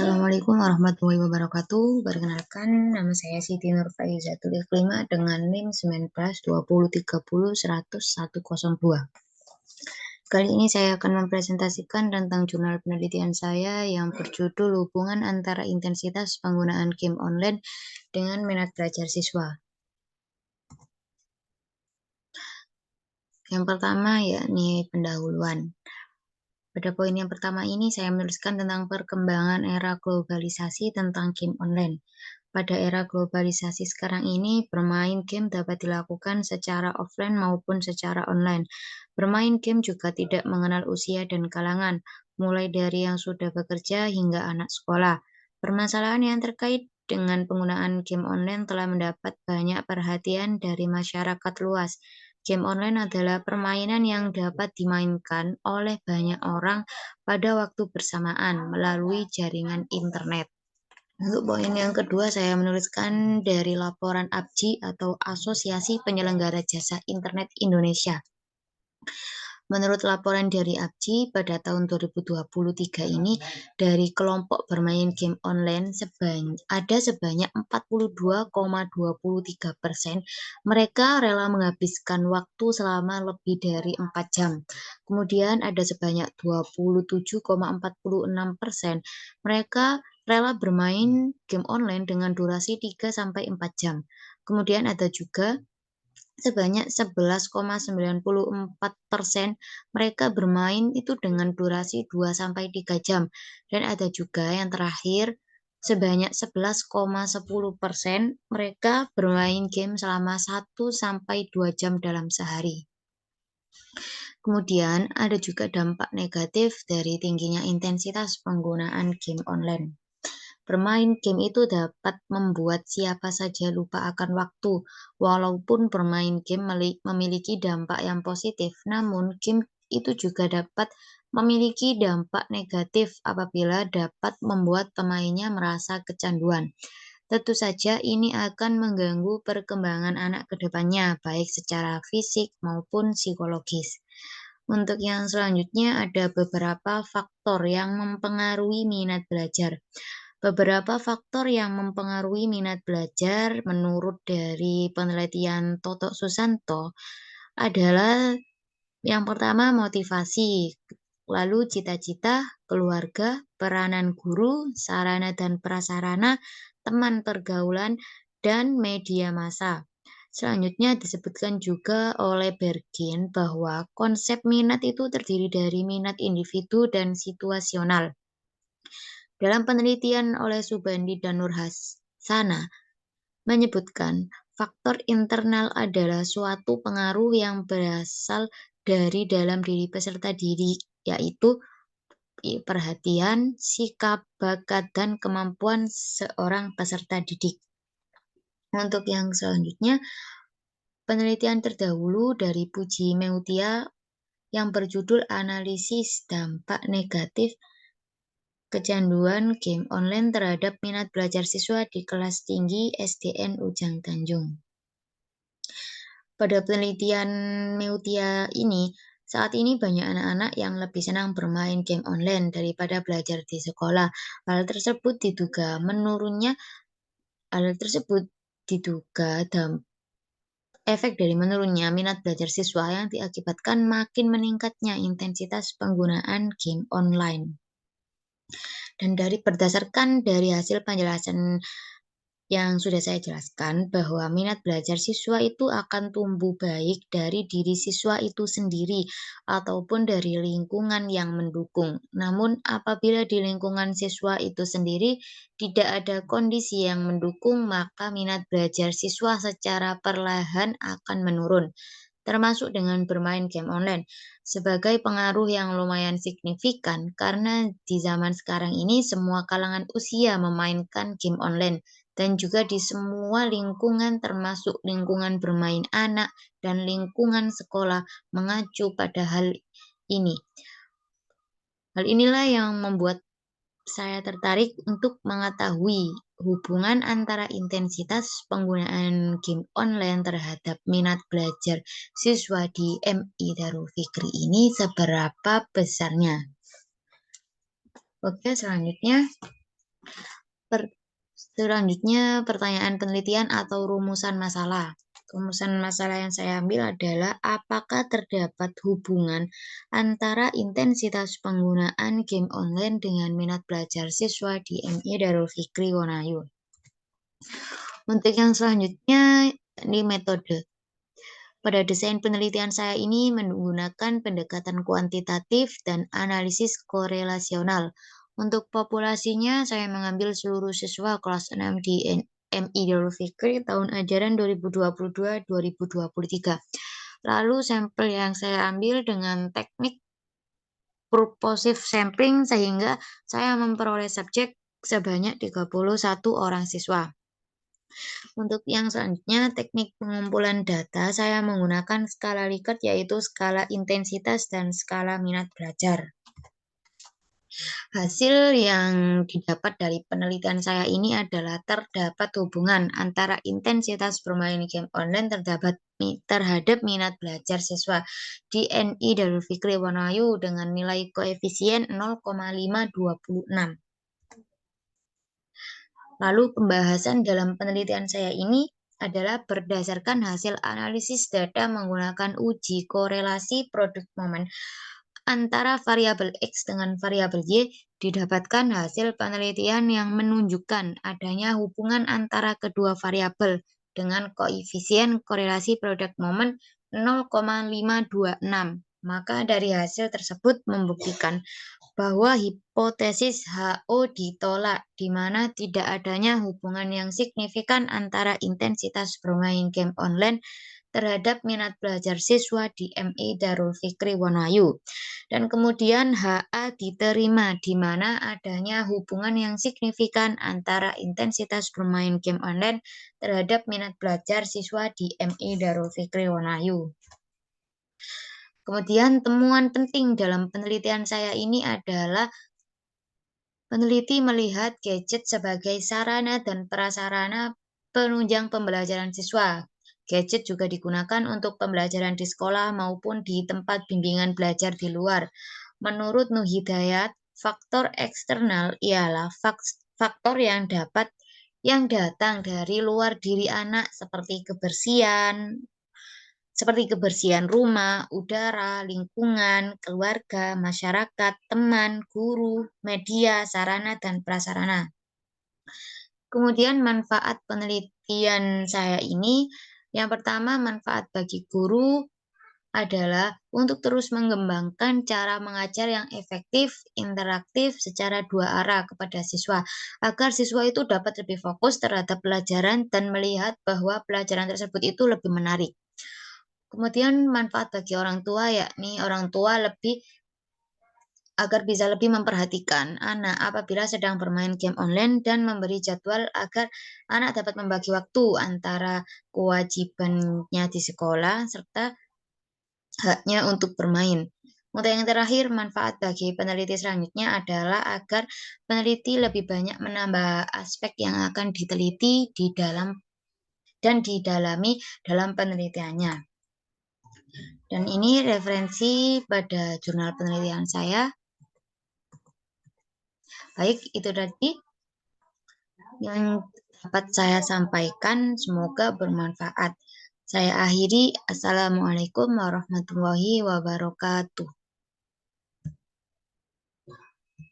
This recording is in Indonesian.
Assalamualaikum warahmatullahi wabarakatuh. Perkenalkan, nama saya Siti Nurfaizatul Iklima dengan NIM 19 20 30 100 102. Kali ini saya akan mempresentasikan tentang jurnal penelitian saya yang berjudul Hubungan Antara Intensitas Penggunaan Game Online dengan Minat Belajar Siswa. Yang pertama yakni pendahuluan. Pada poin yang pertama ini saya menuliskan tentang perkembangan era globalisasi tentang game online. Pada era globalisasi sekarang ini, bermain game dapat dilakukan secara offline maupun secara online. Bermain game juga tidak mengenal usia dan kalangan, mulai dari yang sudah bekerja hingga anak sekolah. Permasalahan yang terkait dengan penggunaan game online telah mendapat banyak perhatian dari masyarakat luas. Game online adalah permainan yang dapat dimainkan oleh banyak orang pada waktu bersamaan melalui jaringan internet. Untuk poin yang kedua, saya menuliskan dari laporan APJI atau Asosiasi Penyelenggara Jasa Internet Indonesia. Menurut laporan dari APJI, pada tahun 2023 ini, dari kelompok bermain game online ada sebanyak 42,23%. Mereka rela menghabiskan waktu selama lebih dari 4 jam. Kemudian ada sebanyak 27,46%. Mereka rela bermain game online dengan durasi 3-4 jam. Kemudian ada juga sebanyak 11,94% mereka bermain itu dengan durasi 2-3 jam. Dan ada juga yang terakhir, sebanyak 11,10% mereka bermain game selama 1-2 jam dalam sehari. Kemudian ada juga dampak negatif dari tingginya intensitas penggunaan game online. Bermain game itu dapat membuat siapa saja lupa akan waktu. Walaupun bermain game memiliki dampak yang positif, namun game itu juga dapat memiliki dampak negatif apabila dapat membuat pemainnya merasa kecanduan. Tentu saja ini akan mengganggu perkembangan anak ke depannya, baik secara fisik maupun psikologis. Untuk yang selanjutnya ada beberapa faktor yang mempengaruhi minat belajar. Beberapa faktor yang mempengaruhi minat belajar menurut dari penelitian Toto Susanto adalah yang pertama motivasi, lalu cita-cita, keluarga, peranan guru, sarana dan prasarana, teman pergaulan, dan media massa. Selanjutnya disebutkan juga oleh Bergin bahwa konsep minat itu terdiri dari minat individu dan situasional. Dalam penelitian oleh Subandi dan Nurhasana menyebutkan faktor internal adalah suatu pengaruh yang berasal dari dalam diri peserta didik, yaitu perhatian, sikap, bakat, dan kemampuan seorang peserta didik. Untuk yang selanjutnya, penelitian terdahulu dari Puji Meutia yang berjudul Analisis Dampak Negatif Kecanduan Game Online terhadap Minat Belajar Siswa di Kelas Tinggi SDN Ujang Tanjung. Pada penelitian Meutia ini, saat ini banyak anak-anak yang lebih senang bermain game online daripada belajar di sekolah. Hal tersebut diduga efek dari menurunnya minat belajar siswa yang diakibatkan makin meningkatnya intensitas penggunaan game online. Dan berdasarkan dari hasil penjelasan yang sudah saya jelaskan bahwa minat belajar siswa itu akan tumbuh baik dari diri siswa itu sendiri ataupun dari lingkungan yang mendukung. Namun apabila di lingkungan siswa itu sendiri tidak ada kondisi yang mendukung, maka minat belajar siswa secara perlahan akan menurun, termasuk dengan bermain game online, sebagai pengaruh yang lumayan signifikan karena di zaman sekarang ini semua kalangan usia memainkan game online dan juga di semua lingkungan termasuk lingkungan bermain anak dan lingkungan sekolah mengacu pada hal ini. Hal inilah yang membuat saya tertarik untuk mengetahui hubungan antara intensitas penggunaan game online terhadap minat belajar siswa di MI Darul Fikri ini seberapa besarnya. Oke, selanjutnya Selanjutnya pertanyaan penelitian atau rumusan masalah. Rumusan masalah yang saya ambil adalah apakah terdapat hubungan antara intensitas penggunaan game online dengan minat belajar siswa di MI Darul Fikri Wonayu. Untuk yang selanjutnya, ini metode. Pada desain penelitian saya ini menggunakan pendekatan kuantitatif dan analisis korelasional. Untuk populasinya, saya mengambil seluruh siswa kelas 6 di MI Darul Fikri tahun ajaran 2022-2023. Lalu sampel yang saya ambil dengan teknik purposive sampling sehingga saya memperoleh subjek sebanyak 31 orang siswa. Untuk yang selanjutnya, teknik pengumpulan data, saya menggunakan skala Likert, yaitu skala intensitas dan skala minat belajar. Hasil yang didapat dari penelitian saya ini adalah terdapat hubungan antara intensitas bermain game online terhadap minat belajar siswa di NI Darul Fikri Wonayu dengan nilai koefisien 0,526. Lalu pembahasan dalam penelitian saya ini adalah berdasarkan hasil analisis data menggunakan uji korelasi produk momen antara variabel X dengan variabel Y, didapatkan hasil penelitian yang menunjukkan adanya hubungan antara kedua variabel dengan koefisien korelasi produk momen 0,526. Maka dari hasil tersebut membuktikan bahwa hipotesis HO ditolak, di mana tidak adanya hubungan yang signifikan antara intensitas bermain game online terhadap minat belajar siswa di MI Darul Fikri Wonayu. Dan kemudian HA diterima, di mana adanya hubungan yang signifikan antara intensitas bermain game online terhadap minat belajar siswa di MI Darul Fikri Wonayu. Kemudian temuan penting dalam penelitian saya ini adalah peneliti melihat gadget sebagai sarana dan prasarana penunjang pembelajaran siswa. Gadget juga digunakan untuk pembelajaran di sekolah maupun di tempat bimbingan belajar di luar. Menurut Nuh Hidayat, faktor eksternal ialah faktor yang datang dari luar diri anak seperti kebersihan rumah, udara, lingkungan, keluarga, masyarakat, teman, guru, media, sarana, dan prasarana. Kemudian manfaat penelitian saya ini, yang pertama manfaat bagi guru adalah untuk terus mengembangkan cara mengajar yang efektif, interaktif secara dua arah kepada siswa, agar siswa itu dapat lebih fokus terhadap pelajaran dan melihat bahwa pelajaran tersebut itu lebih menarik. Kemudian manfaat bagi orang tua, yakni orang tua agar bisa lebih memperhatikan anak apabila sedang bermain game online dan memberi jadwal agar anak dapat membagi waktu antara kewajibannya di sekolah serta haknya untuk bermain. Untuk yang terakhir, manfaat bagi peneliti selanjutnya adalah agar peneliti lebih banyak menambah aspek yang akan diteliti dan didalami dalam penelitiannya. Dan ini referensi pada jurnal penelitian saya. Baik, itu tadi yang dapat saya sampaikan. Semoga bermanfaat. Saya akhiri. Assalamualaikum warahmatullahi wabarakatuh.